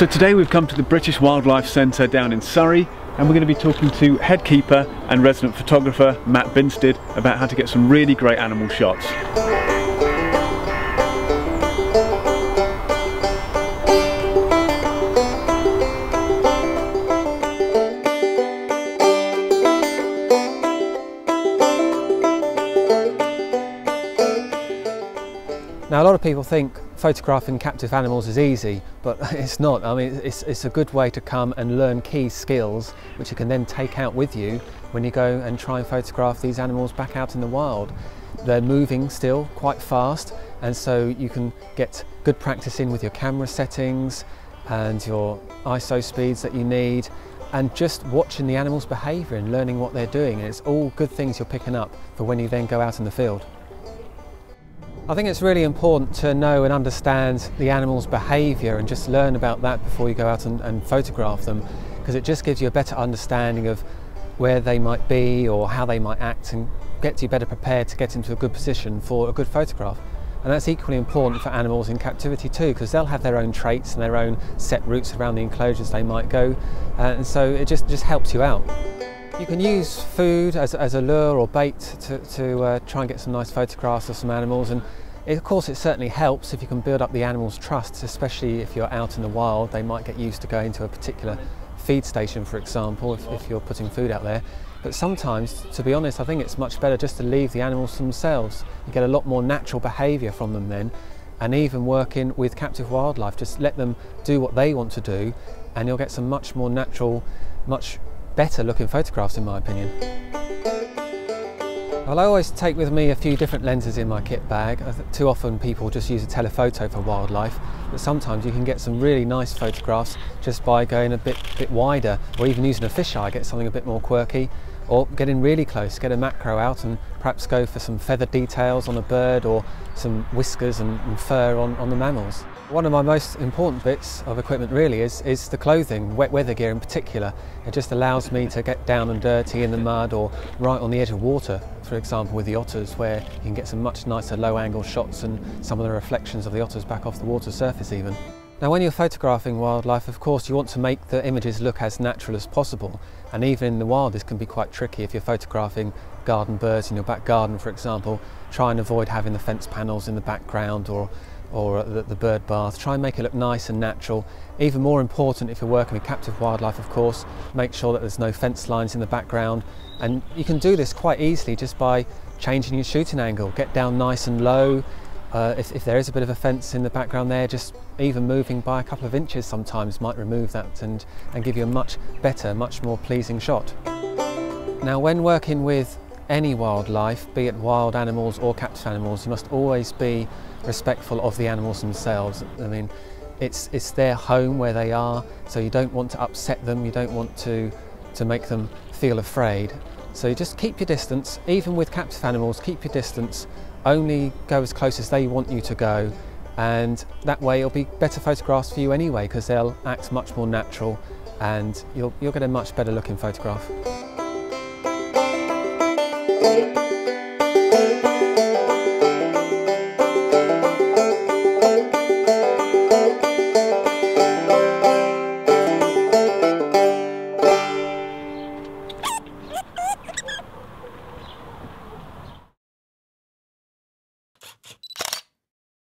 So today we've come to the British Wildlife Centre down in Surrey, and we're going to be talking to head keeper and resident photographer Matt Binstead about how to get some really great animal shots. Now, a lot of people think photographing captive animals is easy, but it's not. I mean, it's a good way to come and learn key skills which you can then take out with you when you go and try and photograph these animals back out in the wild. They're moving still quite fast, and so you can get good practice in with your camera settings and your ISO speeds that you need, and just watching the animals' behaviour and learning what they're doing. And it's all good things you're picking up for when you then go out in the field. I think it's really important to know and understand the animal's behaviour and just learn about that before you go out and photograph them, because it just gives you a better understanding of where they might be or how they might act, and gets you better prepared to get into a good position for a good photograph. And that's equally important for animals in captivity too, because they'll have their own traits and their own set routes around the enclosures they might go, and so it just helps you out. You can use food as a lure or bait to try and get some nice photographs of some animals, and of course it certainly helps if you can build up the animals' trust, especially if you're out in the wild. They might get used to going to a particular feed station, for example, if you're putting food out there. But sometimes, to be honest, I think it's much better just to leave the animals to themselves. You get a lot more natural behaviour from them then, and even working with captive wildlife, just let them do what they want to do, and you'll get some much more natural, much better looking photographs, in my opinion. Well, I always take with me a few different lenses in my kit bag. Too often people just use a telephoto for wildlife, but sometimes you can get some really nice photographs just by going a bit wider, or even using a fisheye, get something a bit more quirky, or getting really close, get a macro out and perhaps go for some feather details on a bird or some whiskers and fur on the mammals. One of my most important bits of equipment really is the clothing, wet weather gear in particular. It just allows me to get down and dirty in the mud or right on the edge of water, for example with the otters, where you can get some much nicer low angle shots and some of the reflections of the otters back off the water surface even. Now, when you're photographing wildlife, of course you want to make the images look as natural as possible, and even in the wild this can be quite tricky. If you're photographing garden birds in your back garden, for example, try and avoid having the fence panels in the background or the bird bath. Try and make it look nice and natural. Even more important if you're working with captive wildlife, of course, make sure that there's no fence lines in the background, and you can do this quite easily just by changing your shooting angle. Get down nice and low. If there is a bit of a fence in the background there, just even moving by a couple of inches sometimes might remove that and give you a much better, much more pleasing shot. Now, when working with any wildlife, be it wild animals or captive animals, you must always be respectful of the animals themselves. I mean, it's their home where they are, so you don't want to upset them, you don't want to make them feel afraid. So you just keep your distance. Even with captive animals, keep your distance. Only go as close as they want you to go, and that way it'll be better photographs for you anyway, because they'll act much more natural and you'll get a much better looking photograph.